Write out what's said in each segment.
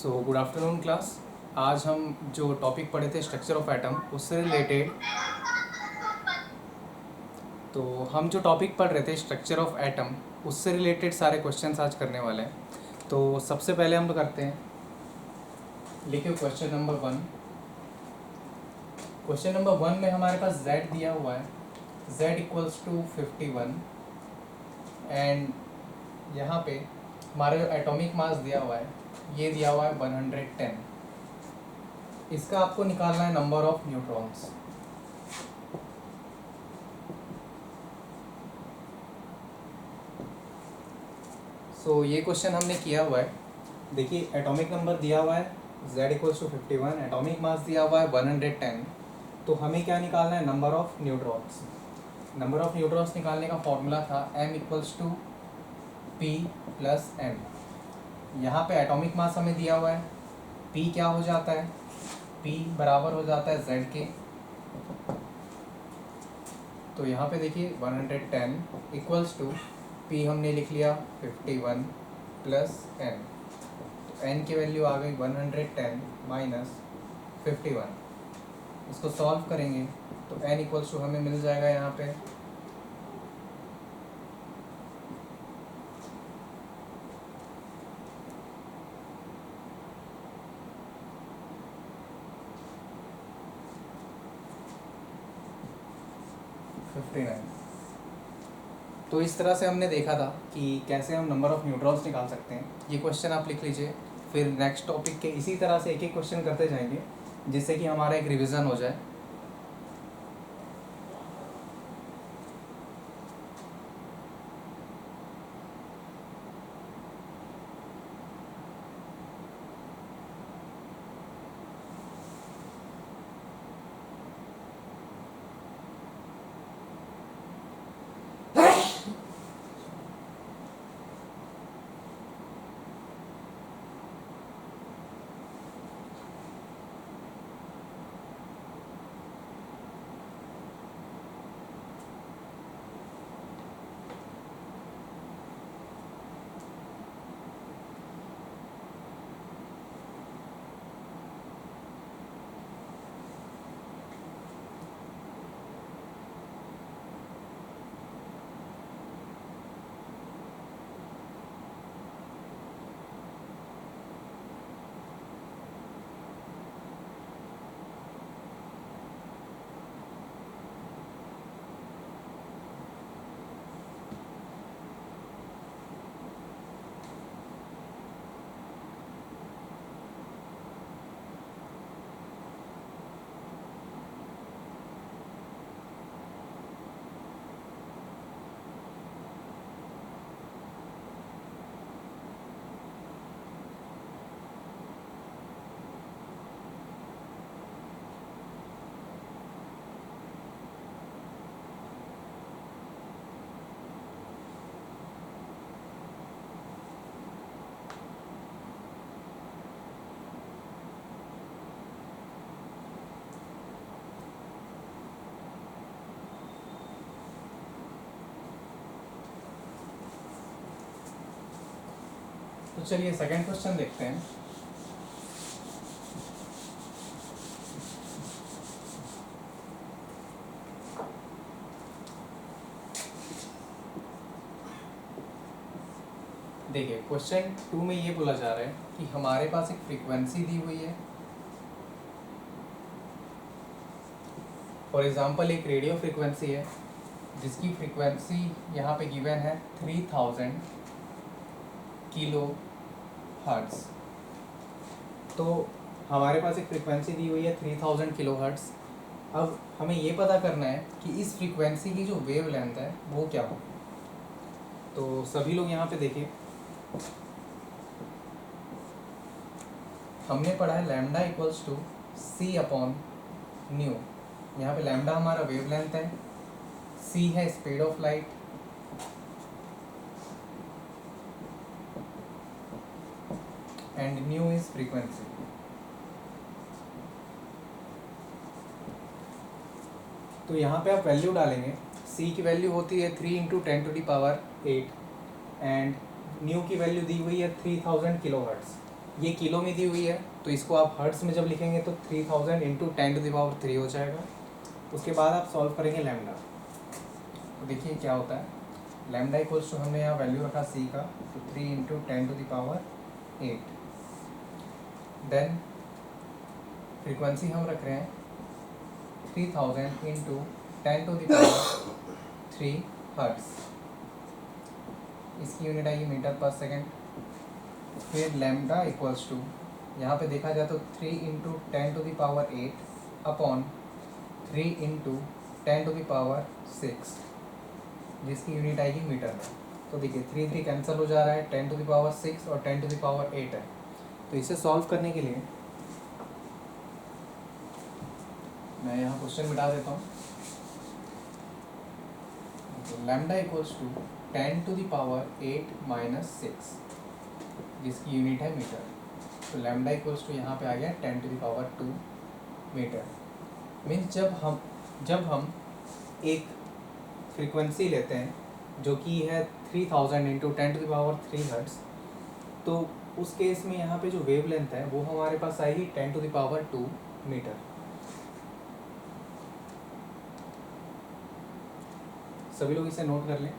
So good afternoon class. आज हम जो टॉपिक पढ़े थे स्ट्रक्चर ऑफ एटम उससे रिलेटेड, तो हम जो टॉपिक पढ़ रहे थे स्ट्रक्चर ऑफ एटम उससे रिलेटेड सारे क्वेश्चंस आज करने वाले हैं। तो सबसे पहले हम करते हैं, लिखिए क्वेश्चन नंबर 1। क्वेश्चन नंबर 1 में हमारे पास z दिया हुआ है, z इक्वल्स टू 51 एंड यहाँ पे हमारे एटॉमिक मास दिया हुआ है, ये दिया हुआ है 110। इसका आपको निकालना है नंबर ऑफ न्यूट्रॉन्स। सो ये क्वेश्चन हमने किया हुआ है। देखिए एटॉमिक नंबर दिया हुआ है z equals to 51, atomic mass दिया हुआ है 110। तो हमें क्या निकालना है? Number of neutrons. Number of neutrons निकालने का फॉर्मूला था m equals to p plus m। यहाँ पे एटॉमिक मास हमें दिया हुआ है, p क्या हो जाता है? p बराबर हो जाता है z के। तो यहाँ पे देखिए 110 इक्वल्स टू p हमने लिख लिया 51 प्लस n। तो n की वैल्यू आ गई 110 माइनस 51। इसको सॉल्व करेंगे तो n इक्वल्स टू हमें मिल जाएगा यहाँ पे 59। तो इस तरह से हमने देखा था कि कैसे हम नंबर ऑफ़ न्यूट्रॉन्स निकाल सकते हैं। ये क्वेश्चन आप लिख लीजिए, फिर नेक्स्ट टॉपिक के इसी तरह से एक एक क्वेश्चन करते जाएंगे जिससे कि हमारा एक रिवीजन हो जाए। तो चलिए सेकंड क्वेश्चन देखते हैं। देखिए क्वेश्चन 2 में ये बोला जा रहा है कि हमारे पास एक फ्रीक्वेंसी दी हुई है। फॉर एग्जांपल एक रेडियो फ्रीक्वेंसी है जिसकी फ्रीक्वेंसी यहाँ पे गिवन है 3000 किलो हर्ट्ज़। तो हमारे पास एक फ्रीक्वेंसी दी हुई है 3000 किलो हर्ट्ज़। अब हमें ये पता करना है कि इस फ्रीक्वेंसी की जो वेव लेंथ है वो क्या हो। तो सभी लोग यहाँ पे देखिए, हमने पढ़ा है lambda equals to c upon nu. यहाँ पे लैम्डा हमारा वेव लेंथ है, सी है speed of light, and nu is frequency. तो यहाँ पे आप वैल्यू डालेंगे। सी की वैल्यू होती है 3 into 10 to the power 8 and nu की वैल्यू दी हुई है 3000 किलो हर्ट्ज़। ये किलो में दी हुई है, तो इसको आप हर्ट्स में जब लिखेंगे तो 3000 इंटू 10⁻³ हो जाएगा। उसके बाद आप सॉल्व करेंगे लैम्डा। तो देखिए क्या होता है, लैम्डा इक्वल्स टू हमने यहाँ वैल्यू रखा सी का, तो 3 इंटू 10⁸। देन फ्रीक्वेंसी हम रख रहे हैं 3000 इंटू 10⁻³ हर्ट्स, इसकी यूनिट आएगी मीटर पर सेकेंड। फिर लैम्डा इक्वल्स टू, यहाँ पे देखा जाए तो 3 इंटू 10⁸ अपॉन 3 इंटू 10⁻⁶, जिसकी यूनिट आएगी मीटर में। तो देखिए 3 कैंसिल हो जा रहा है, 10⁻⁶ और 10⁸ है। तो इसे सॉल्व करने के लिए मैं यहाँ क्वेश्चन मिटा देता हूँ। तो लैम्डा इक्वल्स टू 10⁸ जिसकी यूनिट है मीटर। तो लैम्डा इक्वल्स टू यहाँ पे आ गया 10⁻² मीटर। मीन्स जब हम एक फ्रीक्वेंसी लेते हैं जो कि है 3000 इंटू 10⁻³ हर्ट्स, तो उस केस में यहाँ पे जो वेव लेंथ है वो हमारे पास आएगी 10⁻² मीटर। सभी लोग इसे नोट कर लें।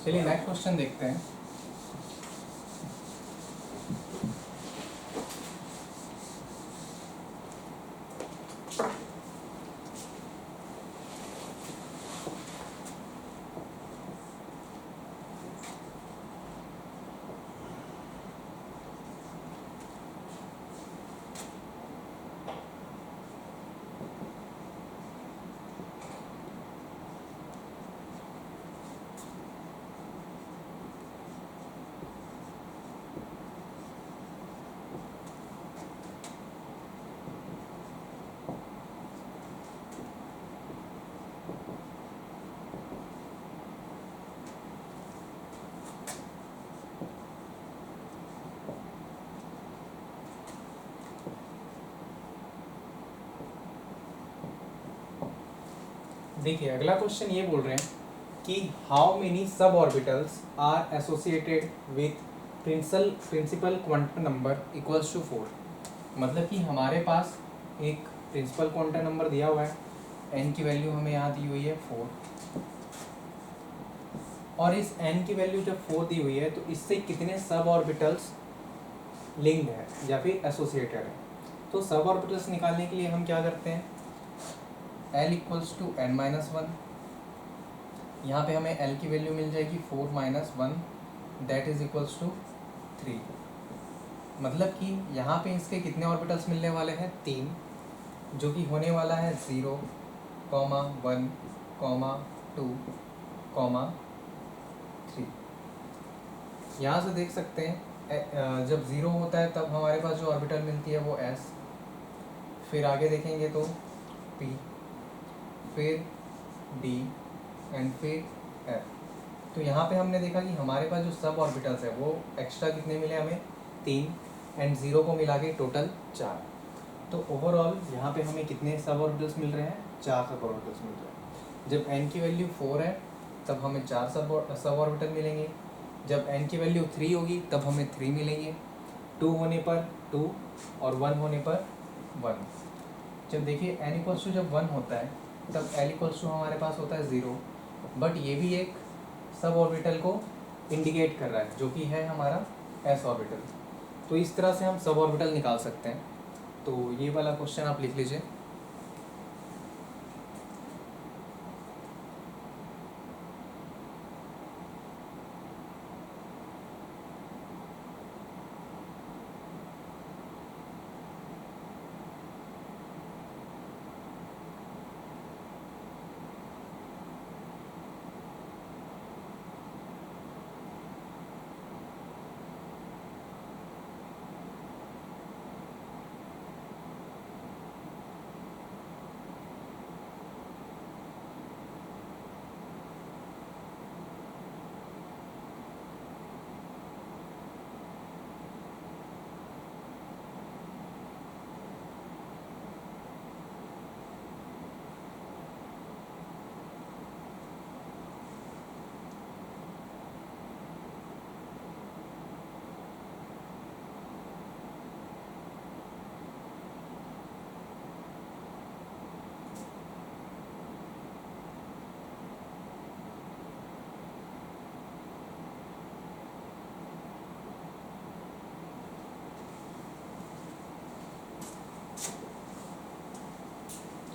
चलिए नेक्स्ट क्वेश्चन देखते हैं। देखिए अगला क्वेश्चन ये बोल रहे हैं कि how many sub orbitals are associated with principal quantum number equals to 4। मतलब कि हमारे पास एक प्रिंसिपल क्वांटम नंबर दिया हुआ है, एन की वैल्यू हमें यहाँ दी हुई है 4। और इस n की वैल्यू जब 4 दी हुई है तो इससे कितने सब ऑर्बिटल्स लिंक्ड है या फिर एसोसिएटेड है। तो सब ऑर्बिटल्स निकालने के लिए हम क्या करते हैं, l equals to n minus one, यहाँ पे हमें l की वैल्यू मिल जाएगी 4 minus one, that is equals to 3। मतलब कि यहाँ पे इसके कितने ऑर्बिटल्स मिलने वाले हैं, 3, जो कि होने वाला है 0, 1, 2, 3। यहाँ से देख सकते हैं जब 0 होता है तब हमारे पास जो ऑर्बिटल मिलती है वो s, फिर आगे देखेंगे तो p, फिर d एंड फिर f। तो यहाँ पे हमने देखा कि हमारे पास जो सब ऑर्बिटल्स है वो एक्स्ट्रा कितने मिले हमें, 3 एंड 0 को मिला के टोटल 4। तो ओवरऑल यहाँ पे हमें कितने सब ऑर्बिटल्स मिल रहे हैं, 4 सब ऑर्बिटल्स मिल रहे हैं। जब n की वैल्यू 4 है तब हमें 4 सब ऑर्बिटल मिलेंगे, जब n की वैल्यू 3 होगी तब हमें 3 मिलेंगे, 2 होने पर 2 और 1 होने पर 1। जब देखिए n इक्वल्स टू जब 1 होता है तब l इक्वल्स टू हमारे पास होता है 0, बट ये भी एक सब ऑर्बिटल को इंडिकेट कर रहा है जो कि है हमारा s ऑर्बिटल। तो इस तरह से हम सब ऑर्बिटल निकाल सकते हैं। तो ये वाला क्वेश्चन आप लिख लीजिए।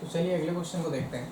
तो चलिए अगले क्वेश्चन को देखते हैं।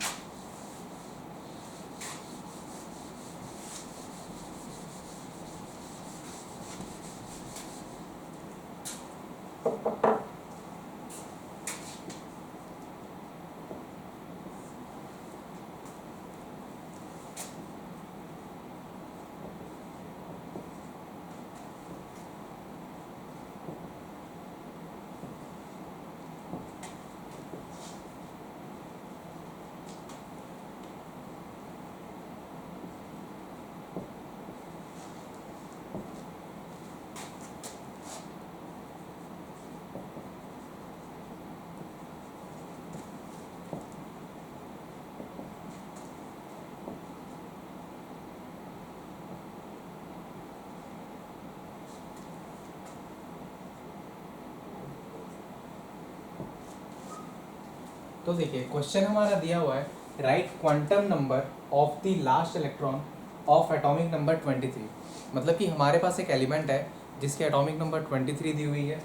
तो देखिए क्वेश्चन हमारा दिया हुआ है, right quantum number of the last electron of atomic number 23। मतलब कि हमारे पास एक एलिमेंट है जिसके एटॉमिक नंबर 23 दी हुई है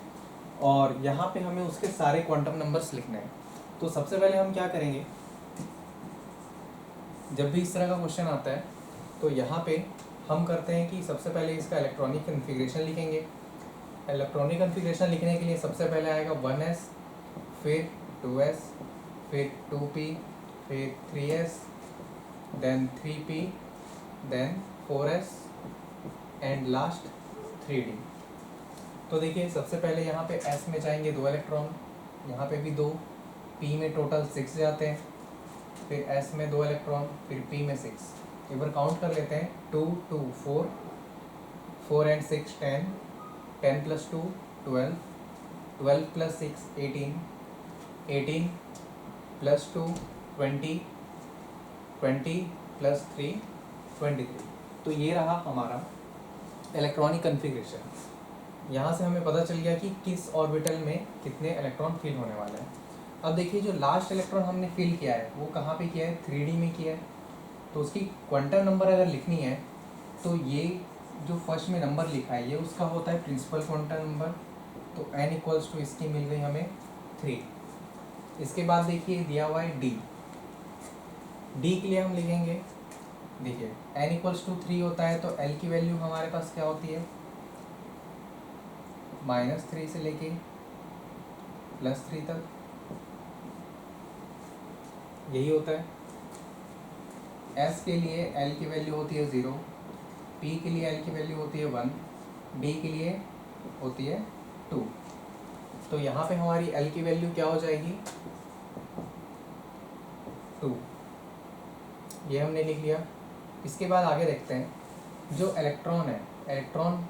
और यहाँ पे हमें उसके सारे क्वांटम नंबर्स लिखने हैं। तो सबसे पहले हम क्या करेंगे, जब भी इस तरह का क्वेश्चन आता है तो यहाँ पे हम करते हैं कि सबसे पहले इसका इलेक्ट्रॉनिक कन्फिग्रेशन लिखेंगे। इलेक्ट्रॉनिक कन्फिग्रेशन लिखने के लिए सबसे पहले आएगा 1s, फिर 2s, फिर 2p, फिर 3s, then 3p, then 4s and last 3d। तो देखिए सबसे पहले यहाँ पे s में जाएंगे 2 इलेक्ट्रॉन, यहाँ पे भी 2, p में टोटल 6 जाते हैं, फिर s में 2 इलेक्ट्रॉन, फिर p में 6। एक बार काउंट कर लेते हैं, 2 2 4, 4 and 6 10, 10 plus 2 12, 12 plus 6 18, 18 plus 2 20, 20 plus 3 23। तो ये रहा हमारा इलेक्ट्रॉनिक कन्फिग्रेशन। यहाँ से हमें पता चल गया कि किस ऑर्बिटल में कितने इलेक्ट्रॉन फिल होने वाले हैं। अब देखिए जो लास्ट इलेक्ट्रॉन हमने फिल किया है वो कहाँ पे किया है, 3D में किया है। तो उसकी क्वांटम नंबर अगर लिखनी है तो ये जो फर्स्ट में नंबर लिखा है ये उसका होता है प्रिंसिपल क्वांटम नंबर, तो n इक्वल्स टू इसकी मिल गई हमें 3। इसके बाद देखिए दिया हुआ है d के लिए हम लिखेंगे, देखिए n इक्वल्स टू 3 होता है तो l की वैल्यू हमारे पास क्या होती है, -3 से लेके +3 तक, यही होता है। s के लिए l की वैल्यू होती है 0, p के लिए l की वैल्यू होती है 1, d के लिए होती है 2। तो यहाँ पे हमारी l की वैल्यू क्या हो जाएगी, 2, ये हमने लिख लिया। इसके बाद आगे देखते हैं जो इलेक्ट्रॉन है, इलेक्ट्रॉन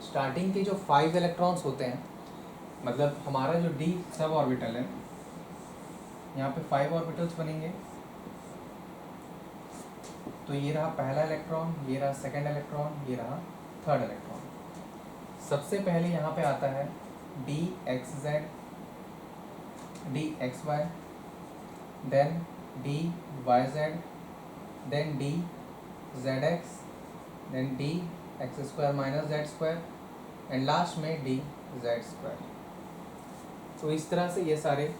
स्टार्टिंग के जो 5 इलेक्ट्रॉन्स होते हैं, मतलब हमारा जो d सब ऑर्बिटल है, यहाँ पे 5 ऑर्बिटल्स बनेंगे। तो ये रहा पहला इलेक्ट्रॉन, ये रहा सेकंड इलेक्ट्रॉन, ये रहा थर्ड इलेक्ट्रॉन। सबसे पहले यहाँ पे आता है dxz, dxy, then dyz, then dzx, then dx² minus z² and last में dz²। तो इस तरह से ये सारे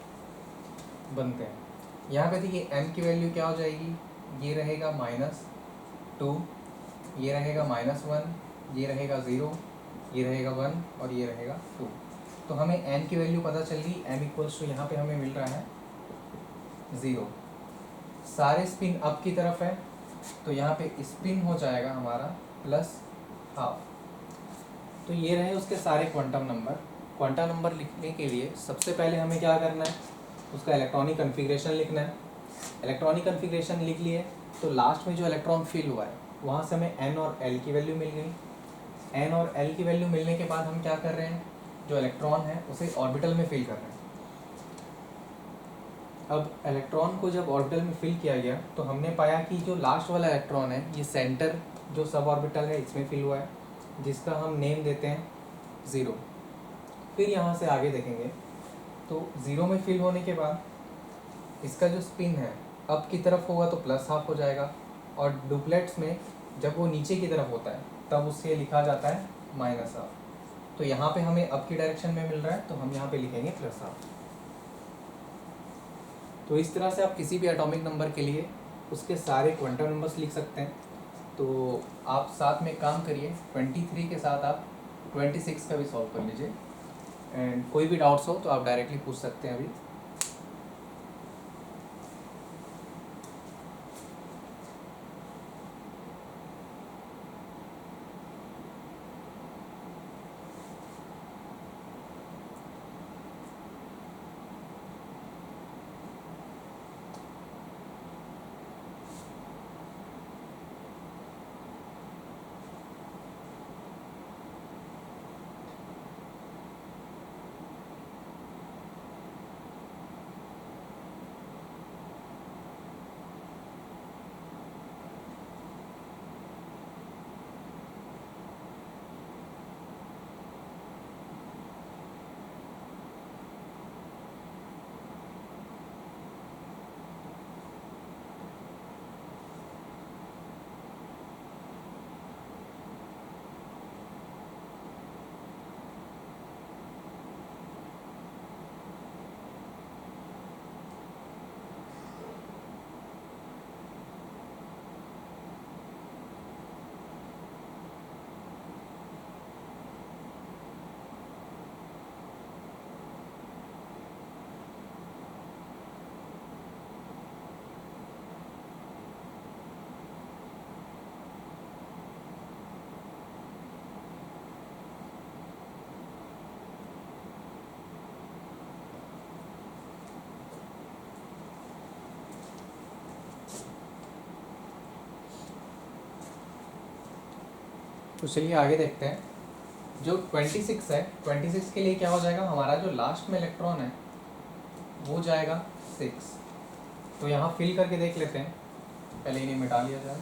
बनते हैं। यहाँ पे देखिए m की वैल्यू क्या हो जाएगी, ये रहेगा -2, ये रहेगा -1, ये रहेगा 0, ये रहेगा 1 और ये रहेगा 2। तो हमें n की वैल्यू पता चल गई, m इक्वल्स टू यहाँ पे हमें मिल रहा है 0। सारे स्पिन अप की तरफ है तो यहाँ पे स्पिन हो जाएगा हमारा +12। तो ये रहे उसके सारे क्वांटम नंबर। क्वांटम नंबर लिखने के लिए सबसे पहले हमें क्या करना है, उसका इलेक्ट्रॉनिक कन्फिग्रेशन लिखना है। इलेक्ट्रॉनिक कन्फिग्रेशन लिख लिए तो लास्ट में जो इलेक्ट्रॉन फिल हुआ है वहाँ से हमें n और l की वैल्यू मिल गई। n और l की वैल्यू मिलने के बाद हम क्या कर रहे हैं, जो इलेक्ट्रॉन है उसे ऑर्बिटल में फिल कर रहे हैं। अब इलेक्ट्रॉन को जब ऑर्बिटल में फिल किया गया तो हमने पाया कि जो लास्ट वाला इलेक्ट्रॉन है ये सेंटर जो सब ऑर्बिटल है इसमें फिल हुआ है, जिसका हम नेम देते हैं 0। फिर यहाँ से आगे देखेंगे तो 0 में फिल होने के बाद इसका जो स्पिन है अप की तरफ होगा तो +12 हो जाएगा, और डुप्लेट्स में जब वो नीचे की तरफ होता है तब उसे लिखा जाता है -12। तो यहाँ पे हमें अप की डायरेक्शन में मिल रहा है तो हम यहाँ पे लिखेंगे +12। तो इस तरह से आप किसी भी एटॉमिक नंबर के लिए उसके सारे क्वांटम नंबर्स लिख सकते हैं। तो आप साथ में काम करिए, 23 के साथ आप 26 का भी सॉल्व कर लीजिए, एंड कोई भी डाउट्स हो तो आप डायरेक्टली पूछ सकते हैं अभी। तो चलिए आगे देखते हैं। जो 26 है, 26 के लिए क्या हो जाएगा, हमारा जो लास्ट में इलेक्ट्रॉन है वो जाएगा 6। तो यहाँ फिल करके देख लेते हैं, पहले इन्हें मिटा लिया जाए।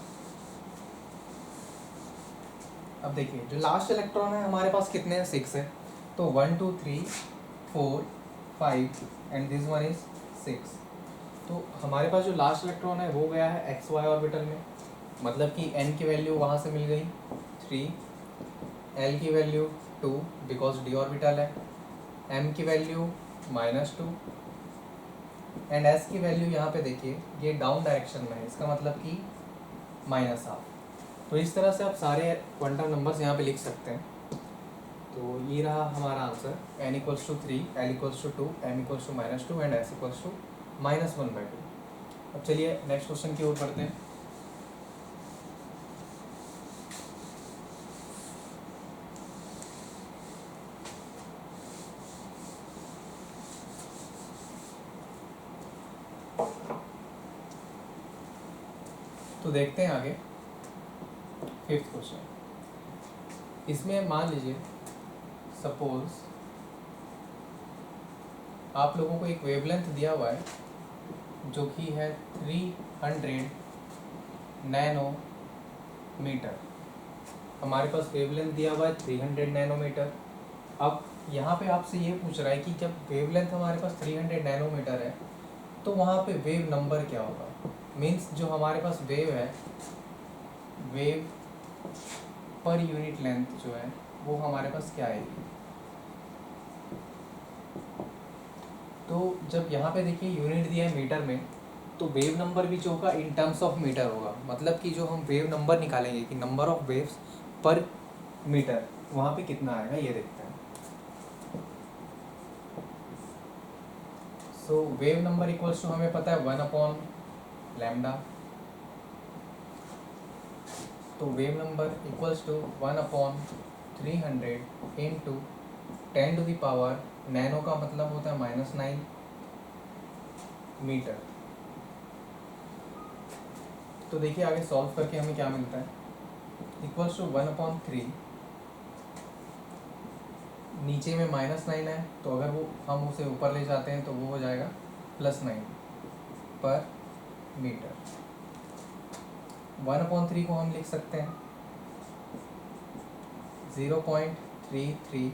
अब देखिए जो लास्ट इलेक्ट्रॉन है हमारे पास कितने हैं, 6 है। तो 1 2 3 4 5 एंड दिस वन इज 6। तो हमारे पास जो लास्ट इलेक्ट्रॉन है वो गया है XY ऑर्बिटल में। मतलब कि n की वैल्यू वहाँ से मिल गई 3, l की वैल्यू 2 बिकॉज d ऑर्बिटल है, m की वैल्यू -2 एंड s की वैल्यू यहाँ पे देखिए ये डाउन डायरेक्शन में है, इसका मतलब कि -12। तो इस तरह से आप सारे क्वांटम नंबर्स यहाँ पे लिख सकते हैं। तो ये रहा हमारा answer, n = 3, l = 2, m = -2 and s = -1/2। अब चलिए नेक्स्ट क्वेश्चन की ओर बढ़ते हैं। तो देखते हैं आगे 5th क्वेश्चन। इसमें मान लीजिए सपोज आप लोगों को एक वेवलेंथ दिया हुआ है जो कि है 300 नैनोमीटर। हमारे पास वेवलेंथ दिया हुआ है 300 नैनोमीटर। अब यहाँ पे आपसे ये पूछ रहा है कि जब वेवलेंथ हमारे पास 300 नैनोमीटर है तो वहाँ पे वेव नंबर क्या होगा। मीन्स जो हमारे पास वेव है, वेव पर यूनिट लेंथ जो है वो हमारे पास क्या आएगी। तो जब यहाँ पे देखिए यूनिट दिया है मीटर में, तो वेव नंबर भी जो होगा इन टर्म्स ऑफ मीटर होगा। मतलब कि जो हम वेव नंबर निकालेंगे कि number of waves per metre, वहाँ पे कितना आएगा ये देखते हैं। So wave number equals to हमें पता है 1/λ। तो wave number equals to 1/300 into 10⁻, nano का मतलब होता है -9 मीटर। तो देखिए आगे सॉल्व करके हमें क्या मिलता है, इक्वल्स टू 1/3, नीचे में -9 है तो अगर वो हम उसे ऊपर ले जाते हैं तो वो हो जाएगा +9 पर मीटर। 1/3 को हम लिख सकते हैं 0.33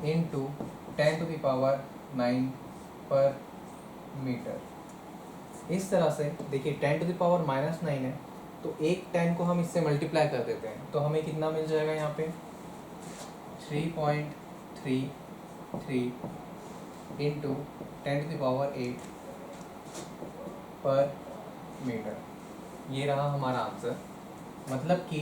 इंटू 10⁹ पर मीटर। इस तरह से देखिए 10⁻⁹ है तो एक 10 को हम इससे मल्टीप्लाई कर देते हैं तो हमें कितना मिल जाएगा यहाँ पे 3.33 इंटू 10⁸ पर मीटर। ये रहा हमारा आंसर। मतलब कि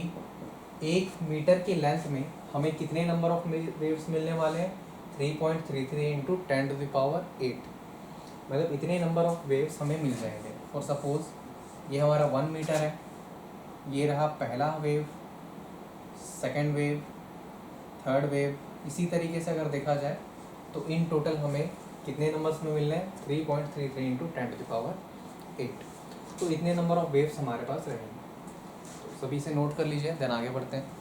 1 मीटर की लेंथ में हमें कितने नंबर ऑफ वेव्स मिलने वाले हैं 3.33 इंटू 10⁸। मतलब इतने नंबर ऑफ वेव्स हमें मिल जाएंगे। और सपोज ये हमारा 1 मीटर है, ये रहा पहला wave, second wave, third wave. इसी तरीके से अगर देखा जाए तो इन टोटल हमें कितने नंबर्स में मिल रहे हैं 3.33 इंटू 10⁸। तो इतने नंबर ऑफ वेव्स हमारे पास रहेंगे। तो सभी से नोट कर लीजिए, देन आगे बढ़ते हैं।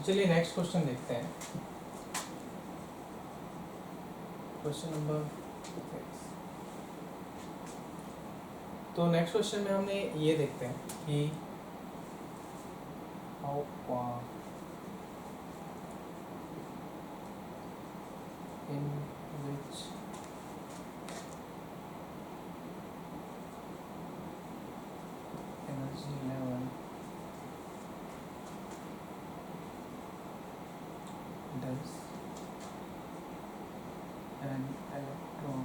चलिए नेक्स्ट क्वेश्चन देखते हैं, क्वेश्चन नंबर 6। तो नेक्स्ट क्वेश्चन में हमने ये देखते हैं कि how in which energy level does an electron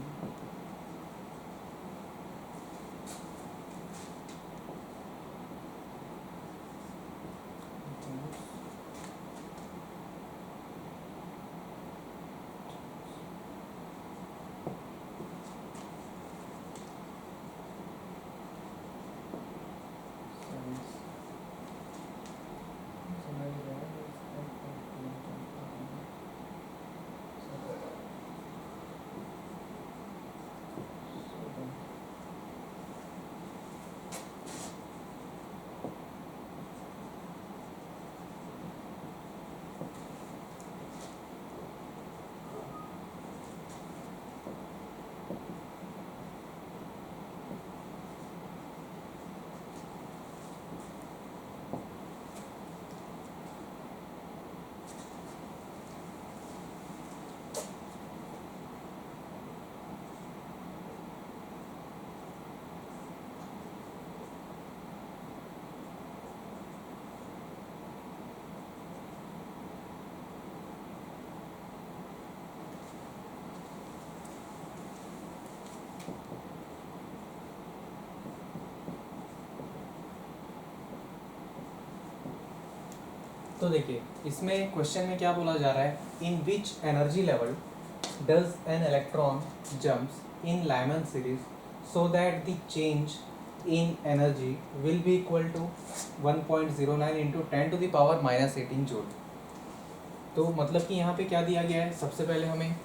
तो देखिए इसमें क्वेश्चन में क्या बोला जा रहा है, in which energy level does an electron jumps in Lyman series so that the change in energy will be equal to 1.09 into 10⁻⁻18 joule. तो मतलब कि यहाँ पे क्या दिया गया है, सबसे पहले हमें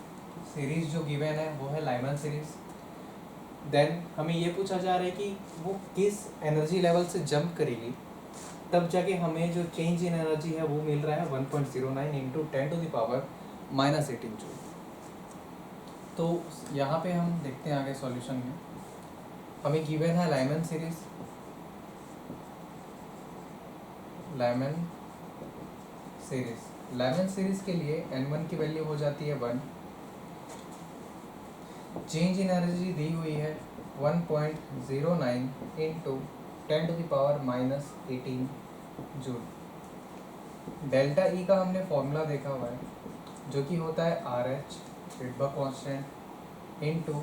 सीरीज जो गिवन है वो है लाइमन सीरीज। देन हमें ये पूछा जा रहा है कि वो किस एनर्जी लेवल से जंप करेगी, तब जाके हमें जो चेंज इन एनर्जी है वो मिल रहा है 1.09 इंटू 10⁻⁻18 जूल। तो यहाँ पे हम देखते हैं आगे सॉल्यूशन में, हमें गिवन है लाइमन सीरीज, लाइमन सीरीज के लिए n1 की वैल्यू हो जाती है 1, चेंज इन एनर्जी दी हुई है 1.09 इंटू 10⁻⁻18 जूल। डेल्टा ई का हमने फॉर्मूला देखा हुआ है जो कि होता है RH Rydberg constant into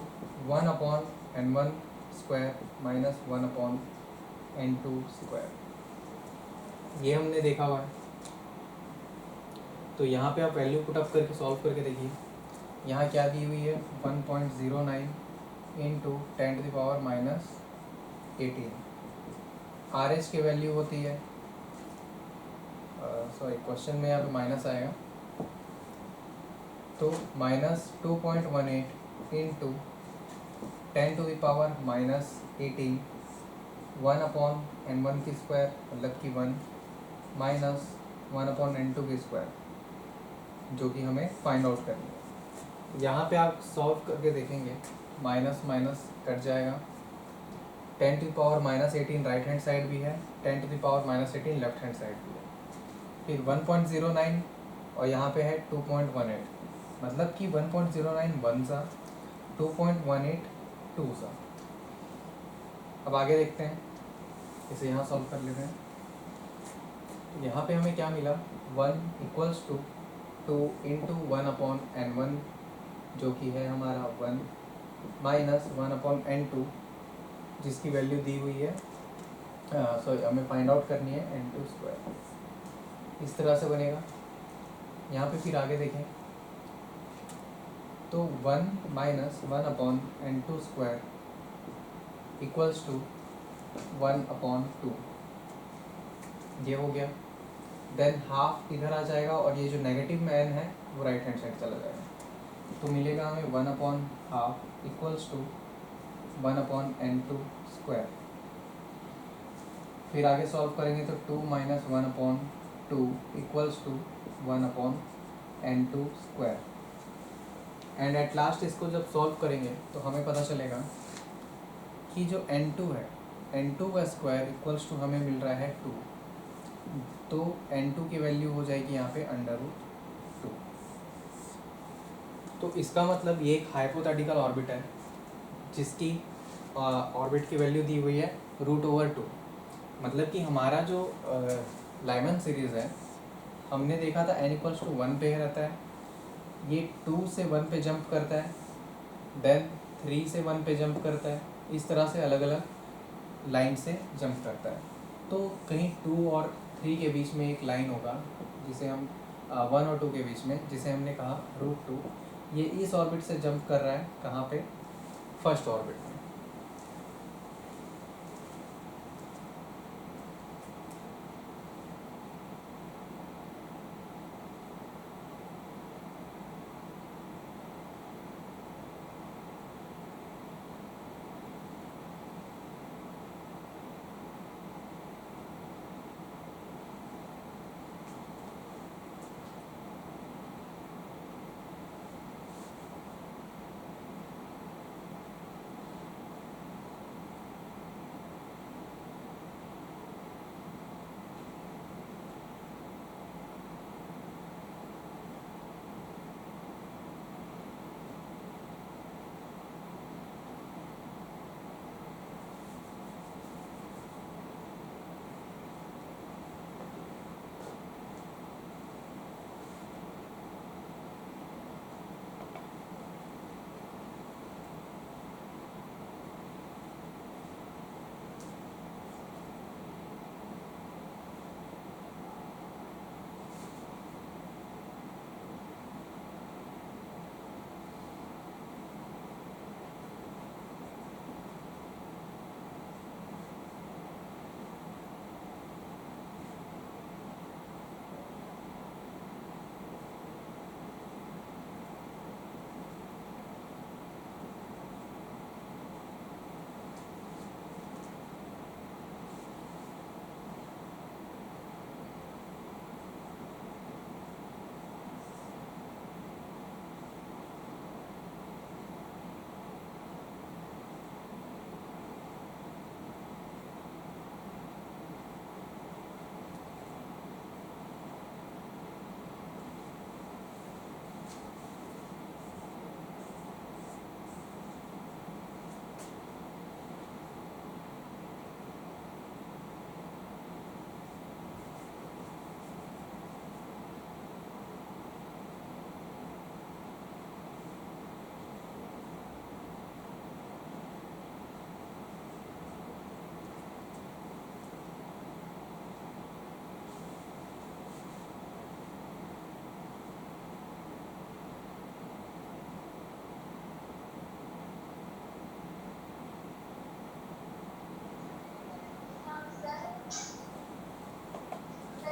1/n1 square minus 1/n2 square, ये हमने देखा हुआ है। तो यहाँ पे आप वैल्यू पुट अप करके सॉल्व करके देखिए, यहाँ क्या दी हुई है 1.09 इंटू 10⁻⁻18, RH की वैल्यू होती है, सॉरी क्वेश्चन में यहाँ पे माइनस आएगा, तो माइनस 2.18 इंटू 10⁻⁻18 1/n1 की स्क्वायर मतलब कि 1 माइनस 1/n2 की स्क्वायर, जो कि हमें फाइंड आउट करनी है। यहाँ पे आप सॉल्व करके देखेंगे, माइनस माइनस कट जाएगा, 10⁻⁻18 राइट हैंड साइड भी है, 10⁻⁻18 लेफ्ट हैंड साइड भी है, फिर 1.09 और यहाँ पे है 2.18, मतलब कि 1.09 1 सा, 2.18 2 सा। अब आगे देखते हैं, इसे यहाँ सॉल्व कर लेते हैं। यहाँ पे हमें क्या मिला, 1 इक्वल्स टू 2 इंटू 1/n1 जो कि है हमारा 1 माइनस 1/n2 जिसकी वैल्यू दी हुई है, सॉरी हमें फाइंड आउट करनी है n2 स्क्वायर, इस तरह से बनेगा। यहाँ पे फिर आगे देखें तो 1 minus 1/n2 square equals to 1/2, ये हो गया। देन हाफ इधर आ जाएगा और ये जो नेगेटिव में n है वो राइट हैंड साइड चला जाएगा, तो मिलेगा हमें 1/2 इक्वल्स टू 1/n2 स्क्वायर। फिर आगे सॉल्व करेंगे तो 2 minus 1/n2 2 equals to 1/n2 and at last इसको जब सॉल्व करेंगे तो हमें पता चलेगा कि जो n2 है, n2 का स्क्वायर इक्वल्स टू हमें मिल रहा है 2, तो n2 की वैल्यू हो जाएगी यहाँ पे √2। तो इसका मतलब ये एक हाइपोथेटिकल ऑर्बिट है जिसकी ऑर्बिट की वैल्यू दी हुई है √2। मतलब कि हमारा जो लाइमन सीरीज़ है, हमने देखा था n इक्वल्स टू 1 पे रहता है, ये 2 से 1 पे जंप करता है, देन 3 से 1 पे जंप करता है, इस तरह से अलग अलग लाइन से जंप करता है। तो कहीं 2 और 3 के बीच में एक लाइन होगा जिसे हम 1 और 2 के बीच में, जिसे हमने कहा √2। ये इस ऑर्बिट से जंप कर रहा है कहाँ पे? फर्स्ट ऑर्बिट में।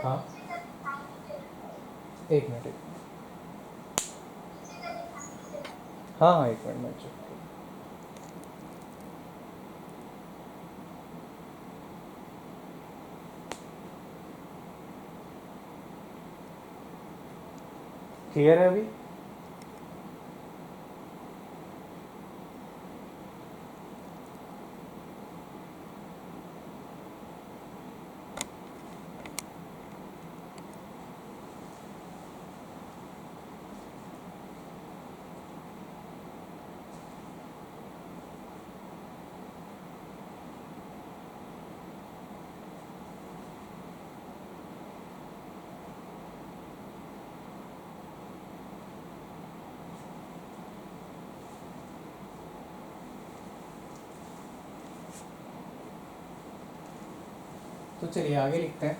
हाँ, एक मिनट। हाँ हाँ, एक मिनट मैं चेक करूँ। क्लियर है अभी? तो चलिए आगे लिखते हैं।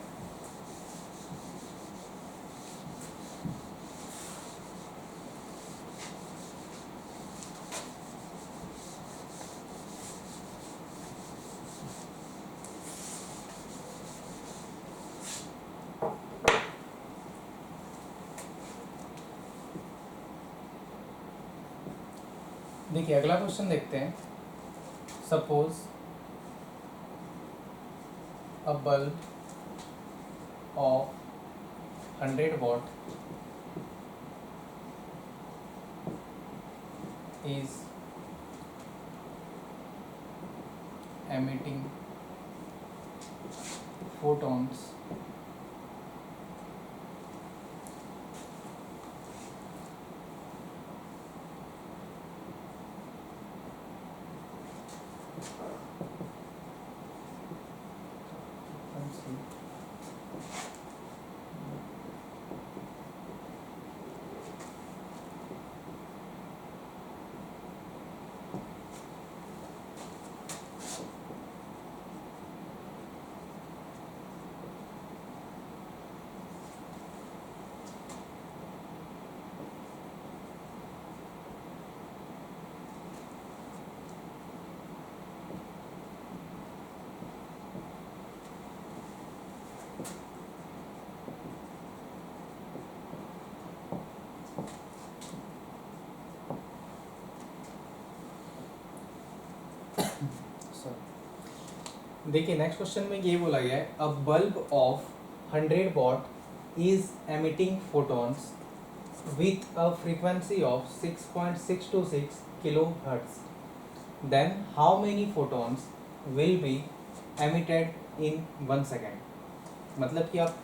देखिए अगला क्वेश्चन देखते हैं। Suppose a bulb of 100 watt is emitting photons देखिए नेक्स्ट क्वेश्चन में ये बोला गया है a bulb of 100 watt is emitting photons with a frequency of 6.626 kilo hertz then how many photons will be emitted in 1 second. मतलब कि आप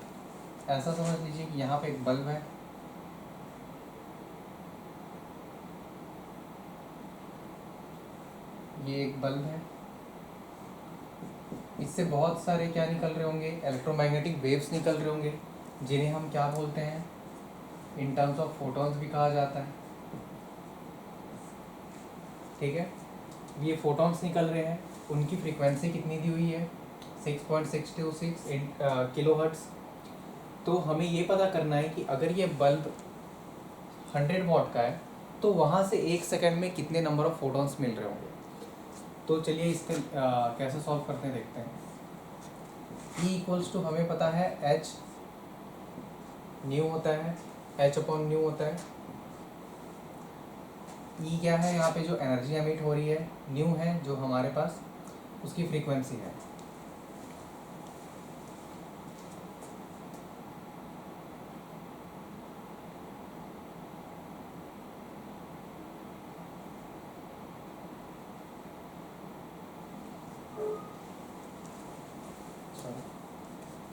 ऐसा समझ लीजिए कि यहाँ पे एक बल्ब है, ये एक बल्ब है, इससे बहुत सारे क्या निकल रहे होंगे, इलेक्ट्रोमैग्नेटिक वेव्स निकल रहे होंगे, जिन्हें हम क्या बोलते हैं, इन टर्म्स ऑफ फोटॉन्स भी कहा जाता है। ठीक है, ये फोटॉन्स निकल रहे हैं, उनकी फ्रीक्वेंसी कितनी दी हुई है 6.626 किलो हर्ट्ज। तो हमें ये पता करना है कि अगर ये बल्ब 100 वॉट का है तो वहाँ से 1 सेकंड में कितने नंबर ऑफ फोटॉन्स मिल रहे होंगे। तो चलिए इसके कैसे सॉल्व करते हैं देखते हैं। E इक्वल्स टू हमें पता है H न्यू होता है, H अपॉन न्यू होता है। E क्या है, यहाँ पे जो एनर्जी एमिट हो रही है, न्यू है जो हमारे पास उसकी फ्रीक्वेंसी है।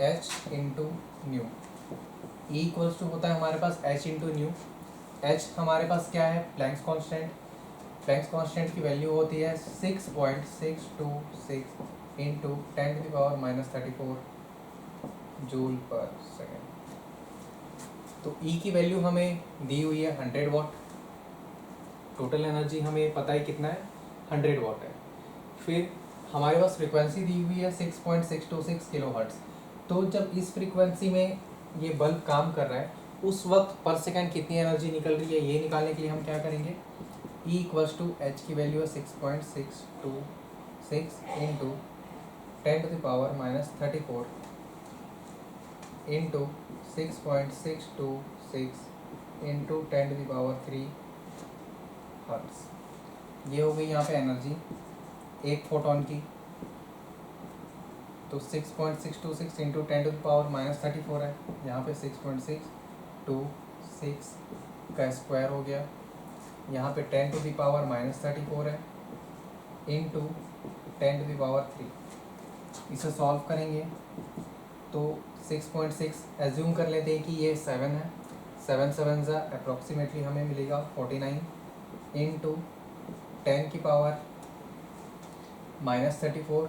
H into nu, E equals to होता है हमारे पास H इंटू न्यू। H हमारे पास क्या है, प्लैंक्स कांस्टेंट। प्लैंक्स कांस्टेंट की वैल्यू होती है 6.626 इंटू 10⁻⁻34 जूल पर सेकेंड। तो E की वैल्यू हमें दी हुई है 100 वॉट, टोटल एनर्जी हमें पता है कितना है 100 वॉट है। फिर हमारे पास फ्रीक्वेंसी दी हुई है 6.626 किलो हर्ट्ज। तो जब इस फ्रीक्वेंसी में ये बल्ब काम कर रहा है उस वक्त पर सेकंड कितनी एनर्जी निकल रही है, ये निकालने के लिए हम क्या करेंगे, E इक्वल्स टू एच की वैल्यू है 6.626 इंटू 10⁻⁻34 इंटू 6.626 इंटू 10⁻³ हर्ट्ज। ये हो गई यहाँ पे एनर्जी एक फोटोन की। तो 6.626 इंटू 10⁻⁻34 है, यहाँ पे 6.626 का स्क्वायर हो गया, यहाँ पे 10⁻⁻34 है इंटू 10⁻³ इसे सॉल्व करेंगे तो 6.6 एज्यूम कर लेते हैं कि ये 7 है, 7 7 ज़ा अप्रॉक्सीमेटली हमें मिलेगा 49 इंटू 10⁻⁻34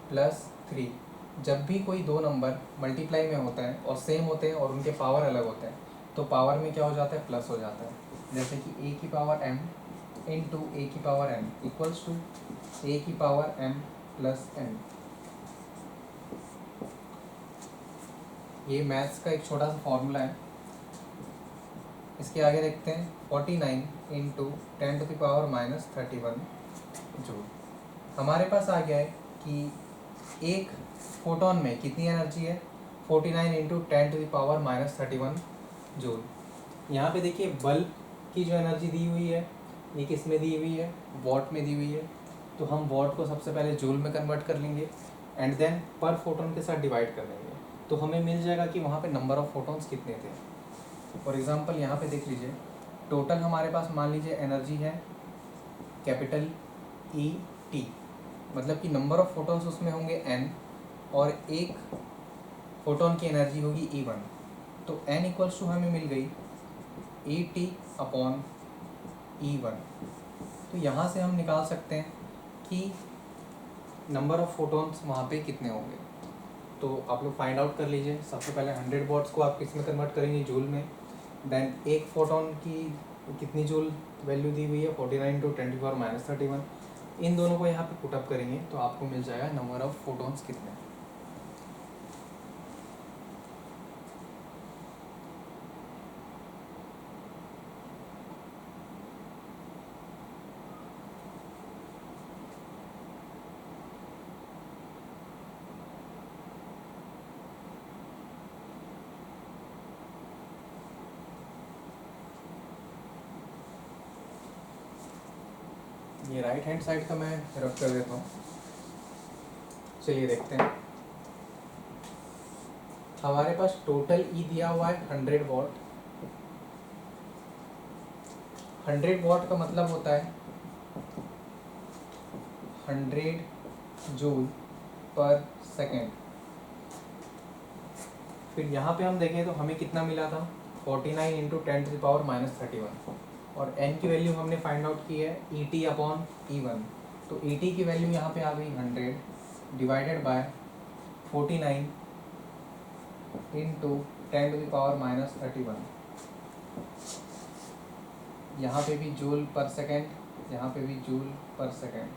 प्लस 3। जब भी कोई दो नंबर मल्टीप्लाई में होता है और सेम होते हैं और उनके पावर अलग होते हैं तो पावर में क्या हो जाता है, प्लस हो जाता है। जैसे कि a की पावर m इंटू a की power m equals to a की पावर m प्लस m। ये मैथ्स का एक छोटा सा फॉर्मूला है। इसके आगे देखते हैं 49 इंटू 10⁻⁻31 जूल। हमारे पास आ गया है कि एक फोटोन में कितनी एनर्जी है, 49 इंटू 10⁻⁻31 जूल। यहाँ पे देखिए बल्ब की जो एनर्जी दी हुई है ये किस में दी हुई है, वॉट में दी हुई है। तो हम वॉट को सबसे पहले जूल में कन्वर्ट कर लेंगे एंड देन पर फोटोन के साथ डिवाइड कर देंगे। तो हमें मिल जाएगा कि वहाँ पे नंबर ऑफ़ फोटॉन्स कितने थे। फॉर एग्ज़ाम्पल यहाँ पे देख लीजिए, टोटल हमारे पास मान लीजिए एनर्जी है कैपिटल ई टी, मतलब कि नंबर ऑफ़ फोटॉन्स उसमें होंगे एन, और एक फोटोन की एनर्जी होगी ई वन। तो एन इक्वल्स टू हमें मिल गई E T upon E one. तो यहाँ से हम निकाल सकते हैं कि नंबर ऑफ़ फोटॉन्स वहाँ पे कितने होंगे। तो आप लोग फाइंड आउट कर लीजिए। सबसे पहले 100 वॉट्स को आप किस में कन्वर्ट करेंगे, जूल में। देन एक फोटोन की कितनी जूल वैल्यू दी हुई है, 49 × 10⁻31। इन दोनों को यहाँ पे पुटअप करेंगे तो आपको मिल जाएगा नंबर ऑफ़ फोटॉन्स कितने। ये राइट हैंड साइड का मैं रफ कर देता हूँ। चलिए देखते हैं। हमारे पास टोटल ई दिया हुआ है 100 वॉट। 100 वॉट का मतलब होता है 100 जूल पर सेकेंड। फिर यहाँ पे हम देखें तो हमें कितना मिला था, 49 × 10⁻31। और n की वैल्यू हमने फाइंड आउट की है E T upon E one. तो ई टी की वैल्यू यहाँ पे आ गई 100 डिवाइडेड बाय 49 × 10⁻31। यहाँ पे भी जूल पर सेकेंड, यहाँ पे भी जूल पर सेकेंड,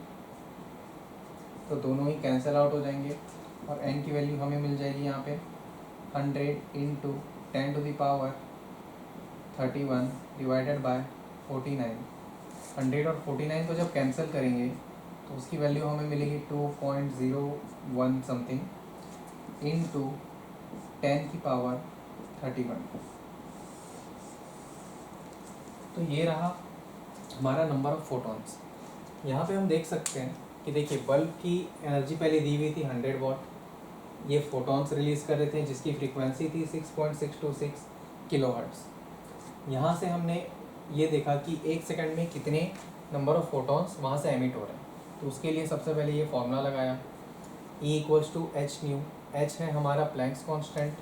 तो दोनों ही कैंसिल आउट हो जाएंगे। और n की वैल्यू हमें मिल जाएगी यहाँ पे 100 × 10⁻31 डिवाइडेड बाय 49। 100 और 49 को जब कैंसिल करेंगे तो उसकी वैल्यू हमें मिलेगी 2.01 समथिंग इंटू 10⁻31। तो ये रहा हमारा नंबर ऑफ़ फोटॉन्स। यहाँ पे हम देख सकते हैं कि देखिए बल्ब की एनर्जी पहले दी हुई थी 100 वॉट। ये फोटॉन्स रिलीज़ कर रहे थे जिसकी फ्रीक्वेंसी थी 6.626 किलोहर्ट्ज़। यहाँ से हमने ये देखा कि एक सेकंड में कितने नंबर ऑफ़ फोटॉन्स वहाँ से एमिट हो रहे हैं। तो उसके लिए सबसे पहले ये फॉर्मूला लगाया, E = h/nu। h है हमारा प्लैंक्स कांस्टेंट।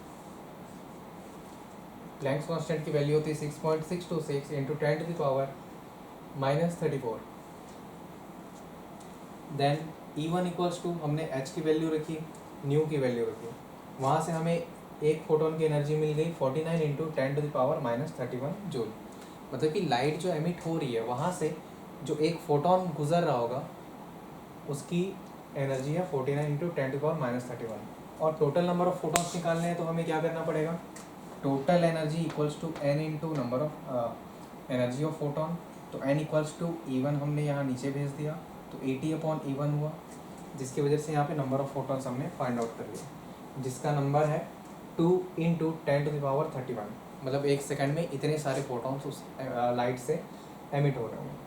प्लैंक्स कांस्टेंट की वैल्यू होती है 6.626 × 10⁻34। देन E1 = हमने h की वैल्यू रखी, न्यू की वैल्यू रखी। वहाँ से हमें एक फोटोन की एनर्जी मिल गई 49 × 10⁻31 जूल। मतलब कि लाइट जो एमिट हो रही है वहाँ से जो एक फोटोन गुजर रहा होगा उसकी एनर्जी है 49 × 10⁻31। और टोटल नंबर ऑफ़ फोटॉन्स निकालने हैं तो हमें क्या करना पड़ेगा, total energy = n × number of energy of photon. तो n = E1 हमने यहाँ नीचे भेज दिया, तो 80/E1 हुआ, जिसकी वजह से यहाँ पे नंबर ऑफ़ फोटॉन्स हमने फाइंड आउट कर लिया, जिसका नंबर है 2 × 10⁻31। मतलब एक सेकंड में इतने सारे फोटॉन्स उस लाइट से एमिट हो रहे हैं।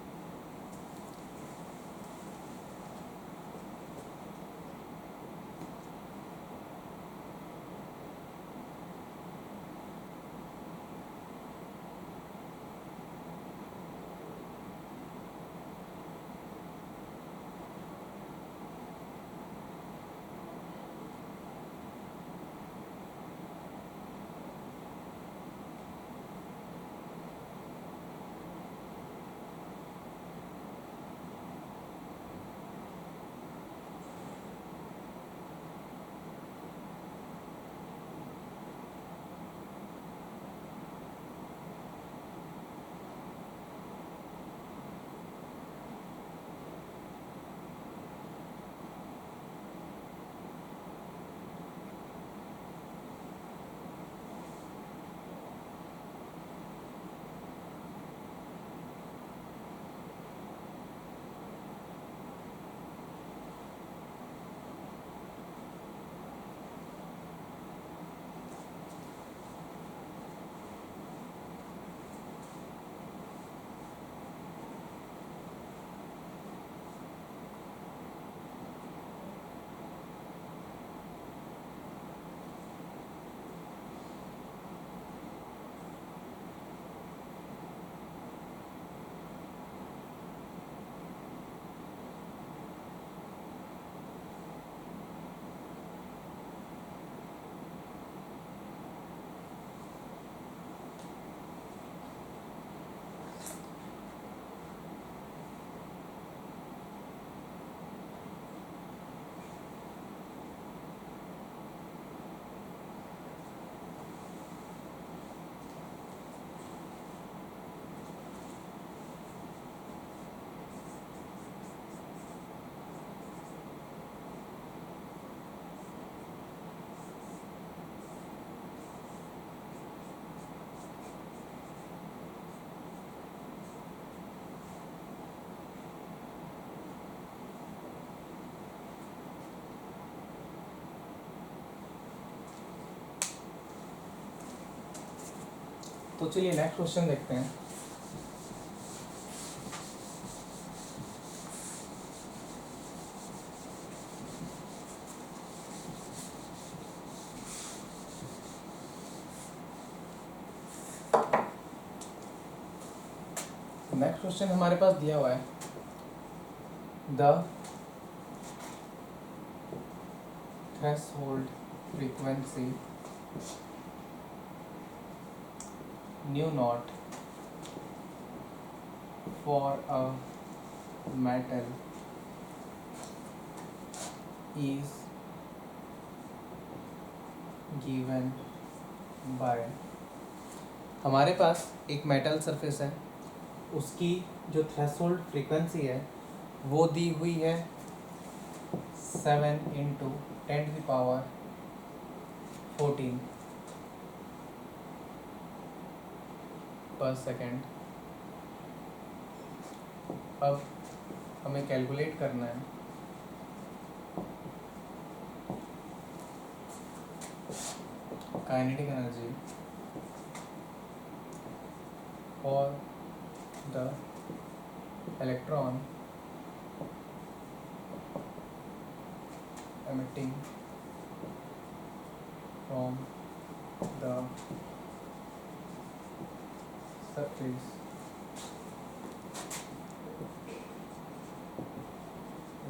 तो चलिए नेक्स्ट क्वेश्चन देखते हैं। नेक्स्ट क्वेश्चन हमारे पास दिया हुआ है, the threshold frequency new not for a metal is given by. हमारे पास एक मेटल सरफेस है, उसकी जो थ्रेशोल्ड फ्रीक्वेंसी है वो दी हुई है 7 × 10⁻14 पर सेकेंड। अब हमें कैलकुलेट करना है काइनेटिक एनर्जी और the electron emitting from the surface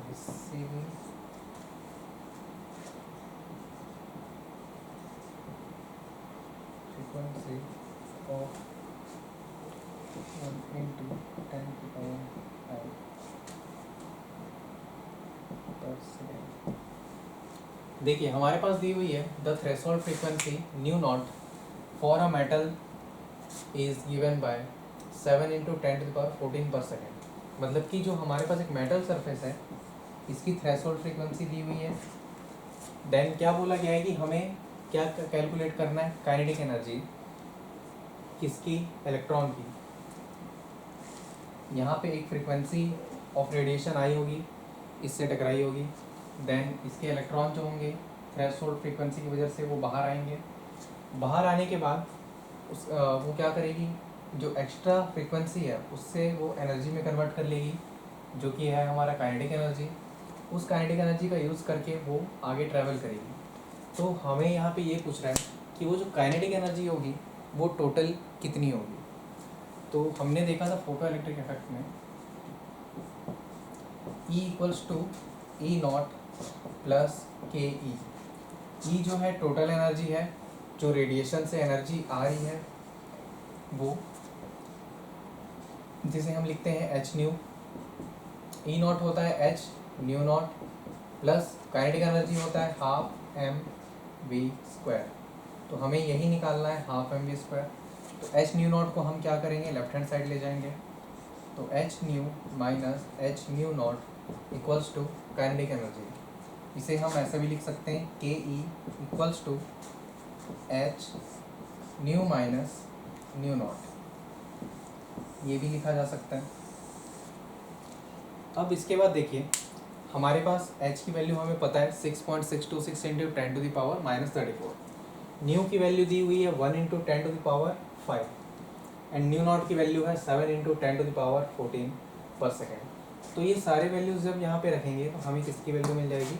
receiving frequency of 1 × 10⁵ पर सेकेंड। देखिए हमारे पास दी हुई है the threshold frequency new not for a metal is given by 7 × 10⁻14 पर सेकेंड। मतलब कि जो हमारे पास एक मेटल सरफेस है, इसकी थ्रेशोल्ड फ्रीक्वेंसी दी हुई है। देन क्या बोला गया है कि हमें क्या कैलकुलेट करना है, काइनेटिक एनर्जी किसकी, इलेक्ट्रॉन की। यहाँ पे एक फ्रीक्वेंसी ऑफ रेडिएशन आई होगी, इससे टकराई होगी, देन इसके इलेक्ट्रॉन जो होंगे थ्रेशोल्ड फ्रीक्वेंसी की वजह से वो बाहर आएंगे। बाहर आने के बाद वो क्या करेगी, जो एक्स्ट्रा फ्रीक्वेंसी है उससे वो एनर्जी में कन्वर्ट कर लेगी, जो कि है हमारा काइनेटिक एनर्जी। उस काइनेटिक एनर्जी का यूज़ करके वो आगे ट्रैवल करेगी। तो हमें यहाँ पे ये पूछ रहा है कि वो जो काइनेटिक एनर्जी होगी वो टोटल कितनी होगी। तो हमने देखा था फोटो इलेक्ट्रिक इफेक्ट में E = E0 + KE। E जो है टोटल एनर्जी है, जो रेडिएशन से एनर्जी आ रही है वो, जिसे हम लिखते हैं h/nu। E0 होता है h nu0 plus kinetic energy होता है 12mv²। तो हमें यही निकालना है 12mv²। तो h nu0 को हम क्या करेंगे, लेफ्ट हैंड साइड ले जाएंगे। तो h/nu - h/nu0 = काइनेटिक एनर्जी। इसे हम ऐसा भी लिख सकते हैं KE = h/nu - nu0। ये भी लिखा जा सकता है। अब इसके बाद देखिए हमारे पास h की वैल्यू हमें पता है 6.626 × 10⁻34। न्यू की वैल्यू दी हुई है 1 × 10⁵ एंड nu0 की वैल्यू है 7 × 10⁻14 पर सेकेंड। तो ये सारे वैल्यूज जब यहाँ पे रखेंगे तो हमें किसकी वैल्यू मिल जाएगी,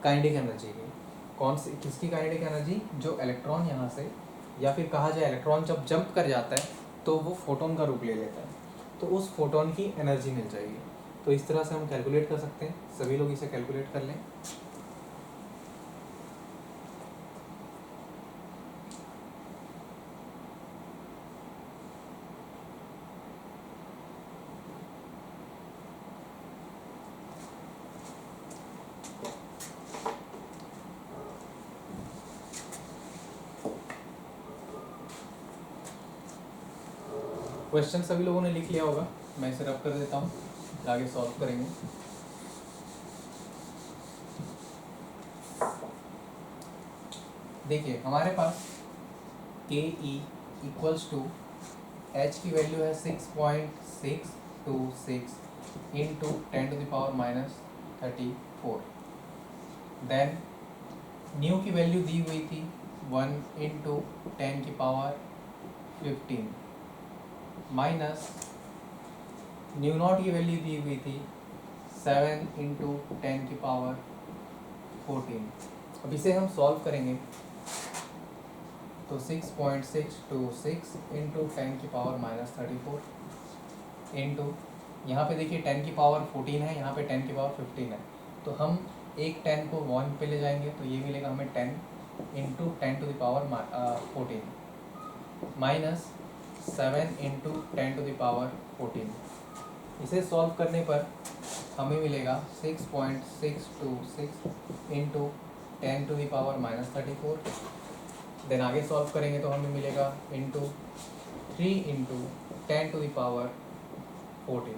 काइनेटिक एनर्जी की। कौन सी, किसकी काइनेटिक एनर्जी, जो इलेक्ट्रॉन यहाँ से, या फिर कहा जाए इलेक्ट्रॉन जब जंप कर जाता है तो वो फोटोन का रूप ले लेता है, तो उस फोटोन की एनर्जी मिल जाएगी। तो इस तरह से हम कैलकुलेट कर सकते हैं, सभी लोग इसे कैलकुलेट कर लें। क्वेश्चन सभी लोगों ने लिख लिया होगा, मैं इसे रब कर देता हूँ, आगे सॉल्व करेंगे। देखिए हमारे पास KE = h की वैल्यू है 6.626 × 10⁻34। देन न्यू की वैल्यू दी हुई थी 1 × 10⁻14 15 माइनस न्यू नॉट की वैल्यू दी हुई थी 7 इंटू 10 की पावर 14। अब इसे हम सॉल्व करेंगे तो 6.626 इंटू 10 की पावर माइनस 34 इंटू यहाँ पे देखिए 10 की पावर 14 है, यहाँ पे 10 की पावर 15 है, तो हम एक 10 को 1 पे ले जाएंगे तो ये मिलेगा हमें 10 into 10 to the power 14 minus 7 into 10 to the power 14। इसे सॉल्व करने पर हमें मिलेगा 6.626 into 10 to the power minus 34। Then आगे सॉल्व करेंगे तो हमें मिलेगा into 3 into 10 to the power 14।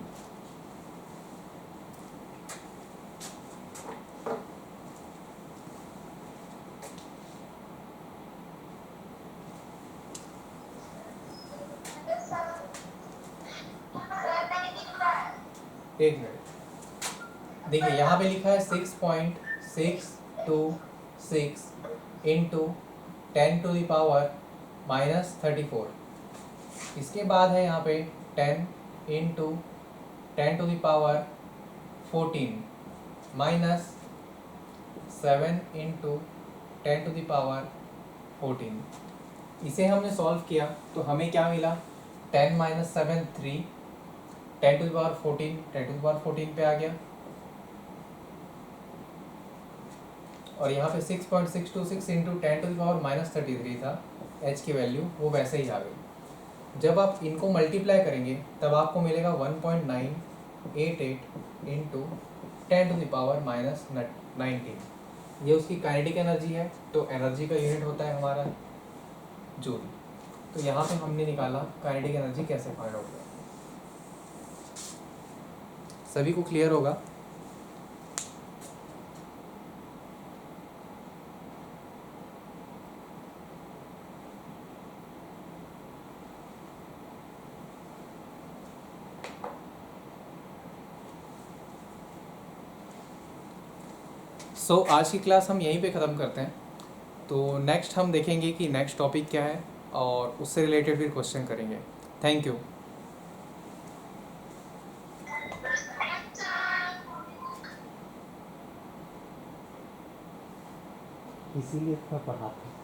एक मिनट, देखिए यहाँ पे लिखा है 6.626 into 10 to the power minus 34। इसके बाद है यहाँ पे 10 into 10 to the power 14 minus 7 into 10 to the power 14। इसे हमने सॉल्व किया तो हमें क्या मिला, 10 minus 7 3, 10 to the power 14 10 to the power 14 पे आ गया, और यहाँ पे 6.626 into 10 to the power minus 33 था h की वैल्यू, वो वैसे ही आ गई। जब आप इनको मल्टीप्लाई करेंगे तब आपको मिलेगा 1.988 into 10 to the power minus 19। ये उसकी काइनेटिक एनर्जी है, तो एनर्जी का यूनिट होता है हमारा जूल। तो यहाँ पे हमने निकाला काइनेटिक एनर्जी कैसे फाइंड आउट करें। सभी को क्लियर होगा? आज की क्लास हम यहीं पे ख़त्म करते हैं। तो नेक्स्ट हम देखेंगे कि नेक्स्ट टॉपिक क्या है और उससे रिलेटेड फिर क्वेश्चन करेंगे। Thank you. इसीलिए मैं पढ़ाता हूँ।